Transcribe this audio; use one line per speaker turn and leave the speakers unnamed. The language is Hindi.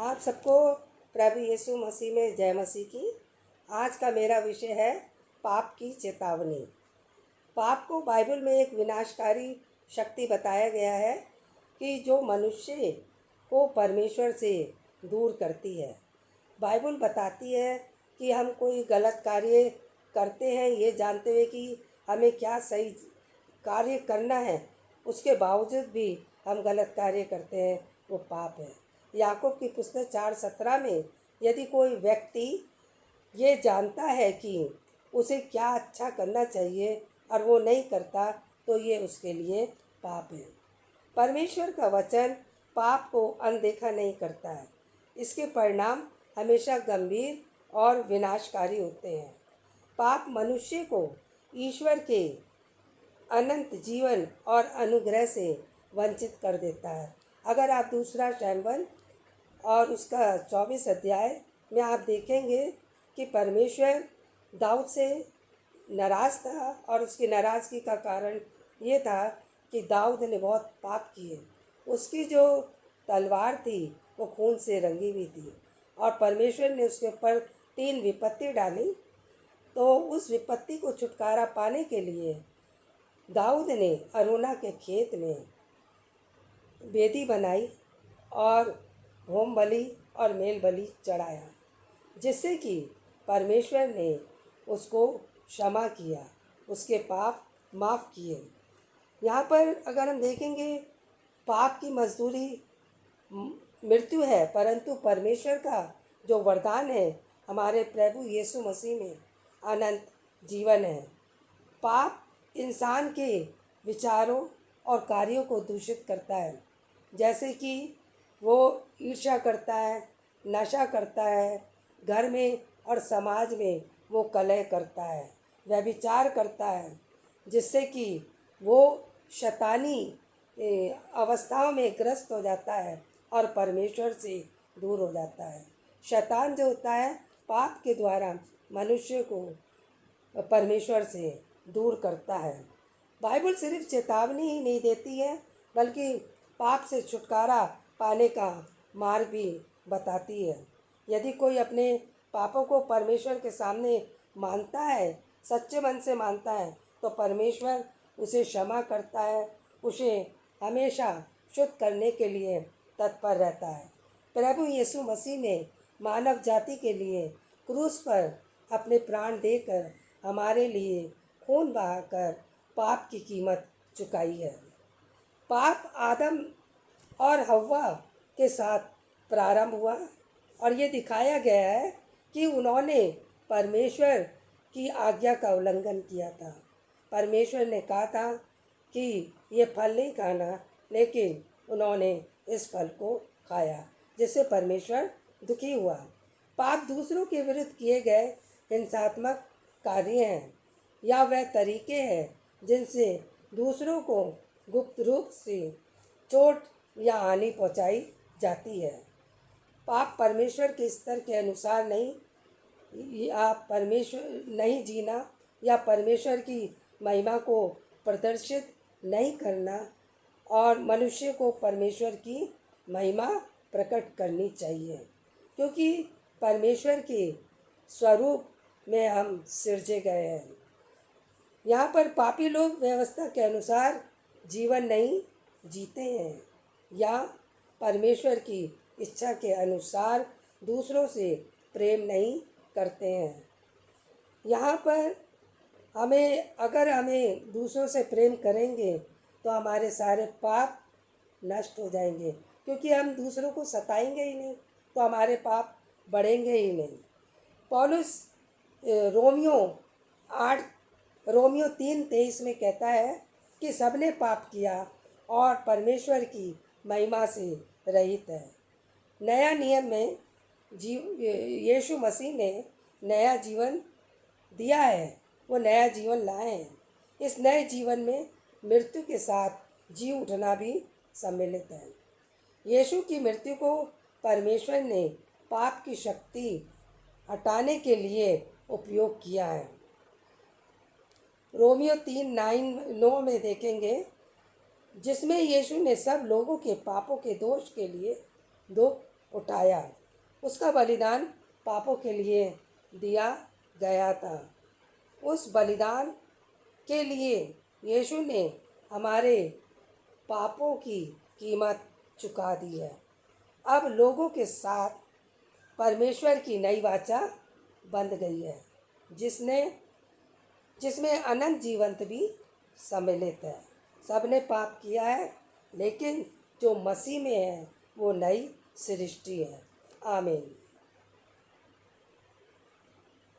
आप सबको प्रभु यीशु मसीह में जय मसीह की। आज का मेरा विषय है पाप की चेतावनी। पाप को बाइबल में एक विनाशकारी शक्ति बताया गया है कि जो मनुष्य को परमेश्वर से दूर करती है। बाइबल बताती है कि हम कोई गलत कार्य करते हैं ये जानते हुए कि हमें क्या सही कार्य करना है, उसके बावजूद भी हम गलत कार्य करते हैं, वो पाप है। याकूब की पुस्तक 4:17 में यदि कोई व्यक्ति ये जानता है कि उसे क्या अच्छा करना चाहिए और वो नहीं करता तो ये उसके लिए पाप है। परमेश्वर का वचन पाप को अनदेखा नहीं करता है। इसके परिणाम हमेशा गंभीर और विनाशकारी होते हैं। पाप मनुष्य को ईश्वर के अनंत जीवन और अनुग्रह से वंचित कर देता है। अगर आप दूसरा शैम्बल और उसका 24 अध्याय में आप देखेंगे कि परमेश्वर दाऊद से नाराज़ था और उसकी नाराज़गी का कारण ये था कि दाऊद ने बहुत पाप किए। उसकी जो तलवार थी वो खून से रंगी हुई थी और परमेश्वर ने उसके ऊपर 3 विपत्ति डाली। तो उस विपत्ति को छुटकारा पाने के लिए दाऊद ने अरुणा के खेत में वेदी बनाई और होम बलि और मेल बलि चढ़ाया, जिससे कि परमेश्वर ने उसको क्षमा किया, उसके पाप माफ़ किए। यहाँ पर अगर हम देखेंगे पाप की मजदूरी मृत्यु है, परंतु परमेश्वर का जो वरदान है हमारे प्रभु यीशु मसीह में अनंत जीवन है। पाप इंसान के विचारों और कार्यों को दूषित करता है, जैसे कि वो ईर्ष्या करता है, नशा करता है, घर में और समाज में वो कलह करता है, व्यभिचार करता है, जिससे कि वो शैतानी अवस्थाओं में ग्रस्त हो जाता है और परमेश्वर से दूर हो जाता है। शैतान जो होता है पाप के द्वारा मनुष्य को परमेश्वर से दूर करता है। बाइबल सिर्फ चेतावनी ही नहीं देती है, बल्कि पाप से छुटकारा पाने का मार्ग भी बताती है। यदि कोई अपने पापों को परमेश्वर के सामने मानता है, सच्चे मन से मानता है, तो परमेश्वर उसे क्षमा करता है, उसे हमेशा शुद्ध करने के लिए तत्पर रहता है। प्रभु यीशु मसीह ने मानव जाति के लिए क्रूस पर अपने प्राण देकर हमारे लिए खून बहाकर पाप की कीमत चुकाई है। पाप आदम और हव्वा के साथ प्रारंभ हुआ और ये दिखाया गया है कि उन्होंने परमेश्वर की आज्ञा का उल्लंघन किया था। परमेश्वर ने कहा था कि ये फल नहीं खाना, लेकिन उन्होंने इस फल को खाया, जिससे परमेश्वर दुखी हुआ। पाप दूसरों के विरुद्ध किए गए हिंसात्मक कार्य हैं या वह तरीके हैं जिनसे दूसरों को गुप्त रूप से चोट या हानि पहुंचाई जाती है। पाप परमेश्वर के स्तर के अनुसार नहीं या परमेश्वर नहीं जीना या परमेश्वर की महिमा को प्रदर्शित नहीं करना, और मनुष्य को परमेश्वर की महिमा प्रकट करनी चाहिए, क्योंकि परमेश्वर के स्वरूप में हम सिरजे गए हैं। यहाँ पर पापी लोग व्यवस्था के अनुसार जीवन नहीं जीते हैं या परमेश्वर की इच्छा के अनुसार दूसरों से प्रेम नहीं करते हैं। यहाँ पर अगर हमें दूसरों से प्रेम करेंगे तो हमारे सारे पाप नष्ट हो जाएंगे, क्योंकि हम दूसरों को सताएंगे ही नहीं तो हमारे पाप बढ़ेंगे ही नहीं। पौलुस रोमियो 3:23 में कहता है कि सबने पाप किया और परमेश्वर की महिमा से रहित है। नया नियम में यीशु मसीह ने नया जीवन दिया है, वो नया जीवन लाए हैं। इस नए जीवन में मृत्यु के साथ जी उठना भी सम्मिलित है। यीशु की मृत्यु को परमेश्वर ने पाप की शक्ति हटाने के लिए उपयोग किया है। रोमियो 3:9 में देखेंगे, जिसमें यीशु ने सब लोगों के पापों के दोष के लिए दुख उठाया। उसका बलिदान पापों के लिए दिया गया था। उस बलिदान के लिए यीशु ने हमारे पापों की कीमत चुका दी है। अब लोगों के साथ परमेश्वर की नई वाचा बंध गई है, जिसमें अनंत जीवन भी सम्मिलित है। सबने पाप किया है, लेकिन जो मसीह में है वो नई सृष्टि है। आमीन।